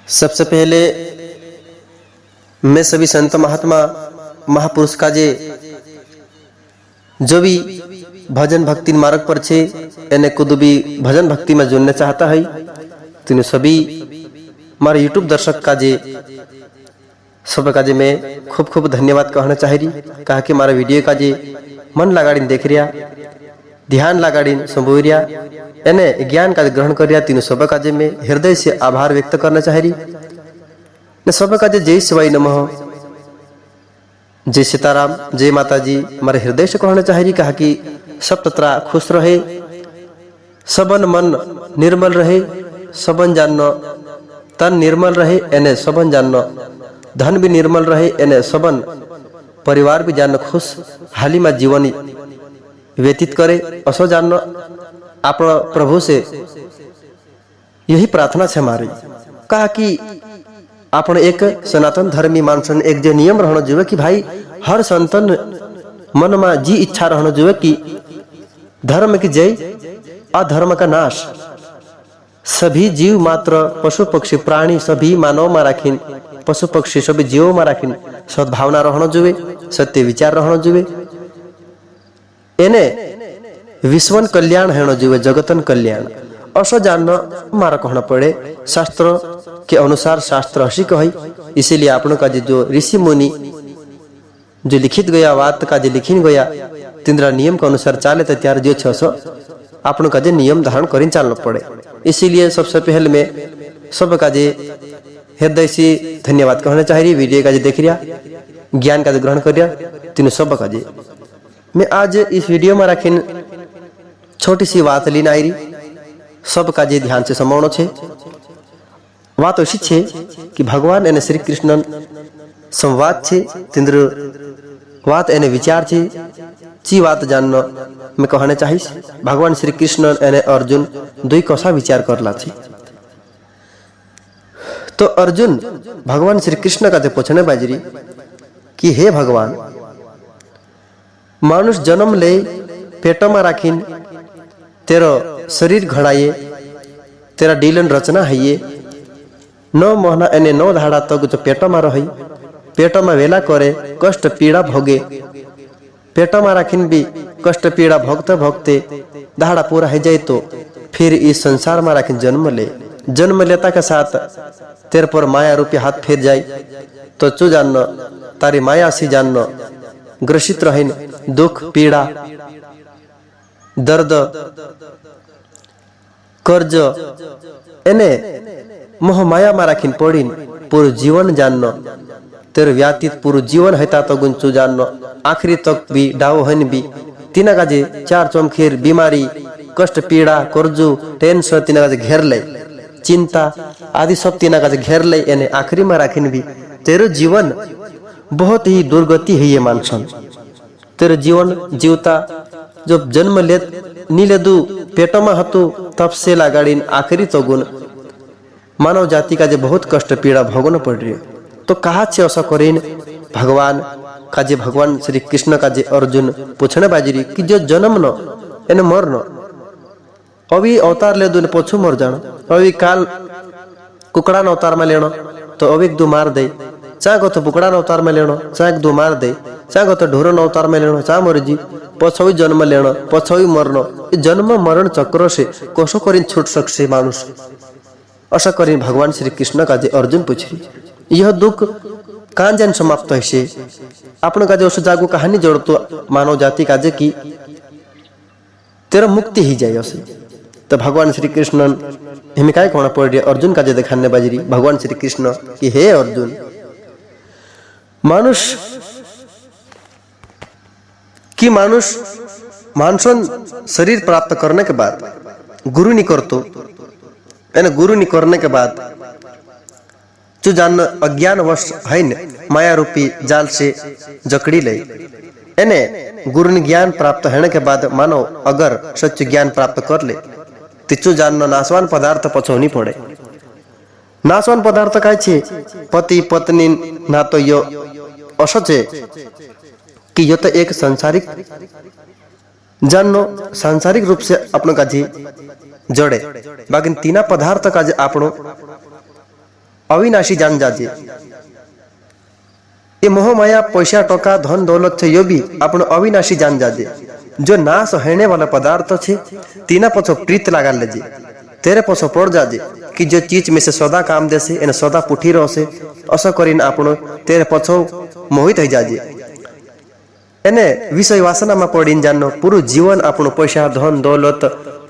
सबसे पहले मैं सभी संत महात्मा महापुरुष का जो भी भजन भक्ति मार्ग पर छे एने खुद भी भजन भक्ति में जुड़ना चाहता है तीनों सभी मारे यूट्यूब दर्शक का सब का मैं खूब खूब धन्यवाद कहना चाह रही कहा कि मारा वीडियो का मन लगाड़ी देख रिया ध्यान लगाड़ी संभो रिया एने ज्ञान का ग्रहण कर रिया तीनों सब का मैं हृदय से आभार व्यक्त करना चाह रही ने सब का जय शिवाय नमः जय सीताराम जय माता जी मारे हृदय से कहना चाह रही कहा कि सब तत्रा खुश रहे सबन मन निर्मल रहे सबन जानो तन निर्मल रहे एने सबन जानो धन भी निर्मल रहे एने सबन परिवार भी जानो खुश हाली में जीवन व्यतीत करे असो जानो आप प्रभु से यही प्रार्थना से हमारी कहा कि आपण एक सनातन धर्मी मानसन एक जो नियम रहना जुए कि भाई हर संतन मन में जी इच्छा रहना जुए कि धर्म की जय अधर्म का नाश सभी जीव मात्र पशु पक्षी प्राणी सभी मानव में राखीन पशु पक्षी सभी जीवों में राखीन सद्भावना रहना जुए सत्य विचार रहना जुए एने विश्वन कल्याण है जुए जगतन कल्याण असो जानना मारा कहना पड़े शास्त्र के अनुसार शास्त्र हसी कही इसीलिए आपनों का जो ऋषि मुनि जो लिखित गया बात का जो लिखिन गया तिंद्रा नियम के अनुसार चाले तो त्यार जो 600 आपनों का नियम धारण कर चलना पड़े इसीलिए सबसे पहले मैं सब का हृदय से धन्यवाद कहना चाह रही वीडियो का देख रिया ज्ञान का ग्रहण कर रिया तीनों सब का मैं आज इस वीडियो में रखीन छोटी सी बात लीन आई रही सब का ध्यान से समावनो छे बात ऐसी छे कि भगवान एने श्री कृष्ण संवाद छे तिंद्र बात एने विचार छे ची बात जानना मैं कहना चाहिए भगवान श्री कृष्ण एने अर्जुन दुई कसा विचार करला छे तो अर्जुन भगवान श्री कृष्ण का पूछने बाजरी कि हे भगवान मानुष जन्म ले पेटो में राखीन तेरो शरीर घड़ाए तेरा डीलन रचना है ये 9 महीना एने 9 धाड़ा तक जो पेटो में रही पेटो में वेला करे कष्ट पीड़ा भोगे पेटो में राखीन भी कष्ट पीड़ा भोगते भोगते धाड़ा पूरा हो जाए तो फिर इस संसार में राखीन जन्म लेता के साथ तेरे पर माया रूपी हाथ फेर जाए तो चू जानना तारी माया से जानना ग्रसित रहे दुख पीड़ा दर्द कर्ज एने मोह माया में राखीन पड़ीन पूरा जीवन जानना तेरे व्यतीत पूरा जीवन हेता तो गुंचू जानना आखिरी तक भी डाव हन भी तीना का चार चमखेर बीमारी कष्ट पीड़ा कर्जू टेंशन तीना का घेर ले चिंता आदि सब तीना का घेर ले एने आखिरी में राखीन भी तेरे जीवन बहुत ही दुर्गति है ये मानसन तेरे जीवन जीवता जब जन्म ले नीले दू पेटो में हतु तब से लगाड़ीन आखिरी तो गुण मानव जाति का बहुत कष्ट पीड़ा भोगना पड़ रही है तो कहा से ऐसा करीन भगवान का भगवान श्री कृष्ण का अर्जुन पूछने बाजरी कि जो जन्म न एने मर न अभी अवतार ले दूने पछू मर जाना अभी काल कुकड़ा न अवतार में लेना तो अभी दो मार दे चाहे गो तो बुकड़ा न अवतार में लेना चाहे दो मार दे चाहे गो तो ढोर न अवतार में लेना चाहे मर जी पछवी जन्म लेना पछवी मरना जन्म मरण चक्र से कोसो करीन छूट सकसे मानुष ऐसा करीन भगवान श्री कृष्ण का अर्जुन पूछ रही यह दुख कान जन समाप्त है आपण का जागू कहानी जोड़ तो मानव जाति का की तेरा मुक्ति ही जाए उसे तो भगवान श्री कृष्ण हमें काय कहना पड़ रही अर्जुन का दिखाने बाजरी भगवान श्री कृष्ण कि हे अर्जुन मानुष कि मानुष मानसन शरीर प्राप्त करने के बाद गुरु नहीं करतो यानी गुरु नहीं करने के बाद जो जान अज्ञान वश है न माया रूपी जाल से जकड़ी ले यानी गुरु ने ज्ञान प्राप्त होने के बाद मानो अगर सच्चे ज्ञान प्राप्त कर ले तो जानना नाशवान पदार्थ पछोनी पड़े नाशवान पदार्थ काय छे पति पत्नी ना तो यो असच है कि यो तो एक सांसारिक जानो सांसारिक रूप से अपनो का जड़े बाकी तीना पदार्थ का आपनो अविनाशी जान जाजे। ये मोह माया पैसा टका धन दौलत छे यो भी आपण अविनाशी जान जाजे। जो नाश होने वाला पदार्थ छे तीना पछो प्रीत लगा लेजे, तेरे पछो पड़ जाजे कि जो चीज में से सदा काम देसे एने सदा पुठी रहसे, असो करीन आपण तेरे पछो मोहित हो जाजे। एने विषय वासना में पड़ीन जानो पूरु जीवन आपण पैसा धन दौलत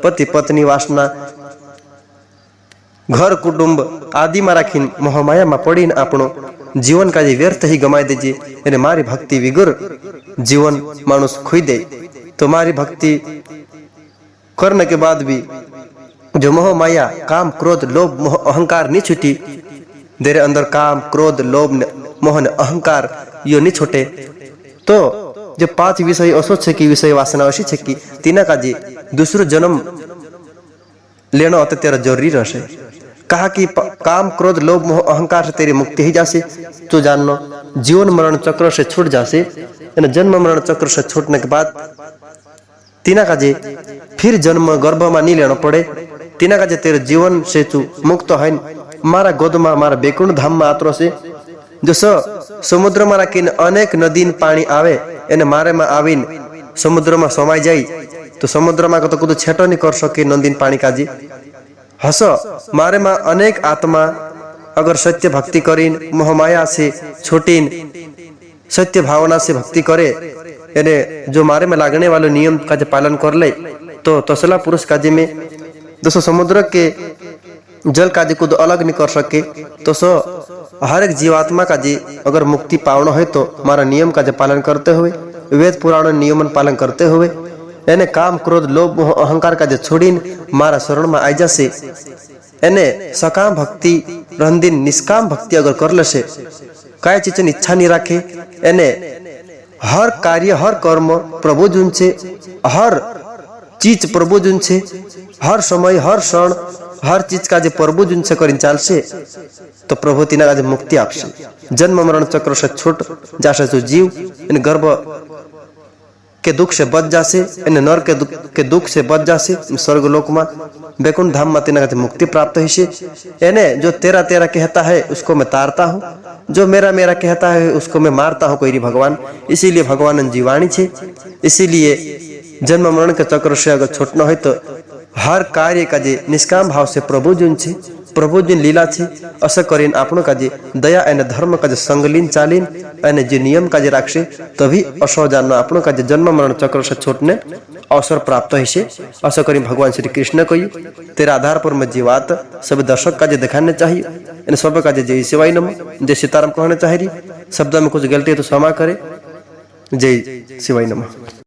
पति पत्नी वासना घर कुटुंब आदि में राखीन मोहमाया में पड़ीन आपण जीवन का व्यर्थ ही गमाई देजे। एने मारी भक्ति विगुर जीवन मानुष खोई दे। तो मारी भक्ति करने के बाद भी जो मोह माया काम क्रोध लोभ मोह अहंकार नहीं छूटी, तेरे अंदर काम क्रोध लोभ मोह ने अहंकार यो नहीं छोटे, तो जो 5 विषय असो छे कि विषय वासना अशी छे कि तीना काजे दूसरो जन्म लेना अत तेरा जरूरी रहसे। कहा कि काम क्रोध लोभ मोह अहंकार से तेरी मुक्ति ही जासे। तो जानना जीवन मरण चक्र से छूट जासे। जन्म मरण चक्र से छूटने के बाद तीना काजे फिर जन्म गर्भ में नहीं लेना पड़े। तीना काजे तेरे जीवन से तू मुक्त है। मारा गोदमा मारा बेकुंड धाम में आतरो से जो समुद्र में राखीने अनेक नदी पानी आवे एने मारे में आवीन समुद्र में समाई जाए तो समुद्र में तो कुछ छेटो नहीं कर सके नदी पानी काजी हस मारे में अनेक आत्मा अगर सत्य भक्ति करीन मोहमाया से छोटीन सत्य भावना से भक्ति करे एने जो मारे में लागने वाले नियम का पालन कर ले तो तसला पुरुष काजी में दोस्तों समुद्र के जल काजी को अलग नहीं कर सके। तो हर एक जीवात्मा का जी अगर मुक्ति पावना है तो हमारा नियम का पालन करते हुए वेद पुराण नियमन पालन करते हुए एने काम क्रोध लोभ अहंकार का छोड़ीन मारा शरण में आई जासे। एने सकाम भक्ति रहन निष्काम भक्ति अगर कर लेसे काय चीज इच्छा नहीं रखे एने हर कार्य हर कर्म प्रभु जुन छे हर चीज प्रभु जुन छे हर समय हर क्षण हर चीज का प्रभु जुन से करीन चालसे तो प्रभु तीना का मुक्ति आपसे। जन्म मरण चक्र से छूट जासे जो जीव इन गर्भ के दुख से बच जासे इन नर के दुख से बच जासे स्वर्ग लोक में बैकुंठ धाम में तीना का मुक्ति प्राप्त हुई से। एने जो तेरा तेरा कहता है उसको मैं तारता हूँ, जो मेरा मेरा कहता है उसको मैं मारता हूँ कोई भगवान। इसीलिए भगवान जीवाणी छे। इसीलिए जन्म मरण के चक्र से अगर छूटना है तो हर कार्य का निष्काम भाव से प्रभु जुन छे प्रभु जुन लीला छे असं करीन आपनो का दया एने धर्म का संगलीन चालीन एने जे नियम का राखसे तभी असो जानो आपनो का जन्म मरण चक्र से छूटने अवसर प्राप्त है से। असं करीन भगवान श्री कृष्ण को तेरे आधार पर मैं जीवात सभी दर्शक का दिखाने चाहिए इन सब का जय शिवाय नमः जय सीताराम कहना चाहिए। शब्द में कुछ गलती है तो क्षमा करे। जय शिवाय नमः।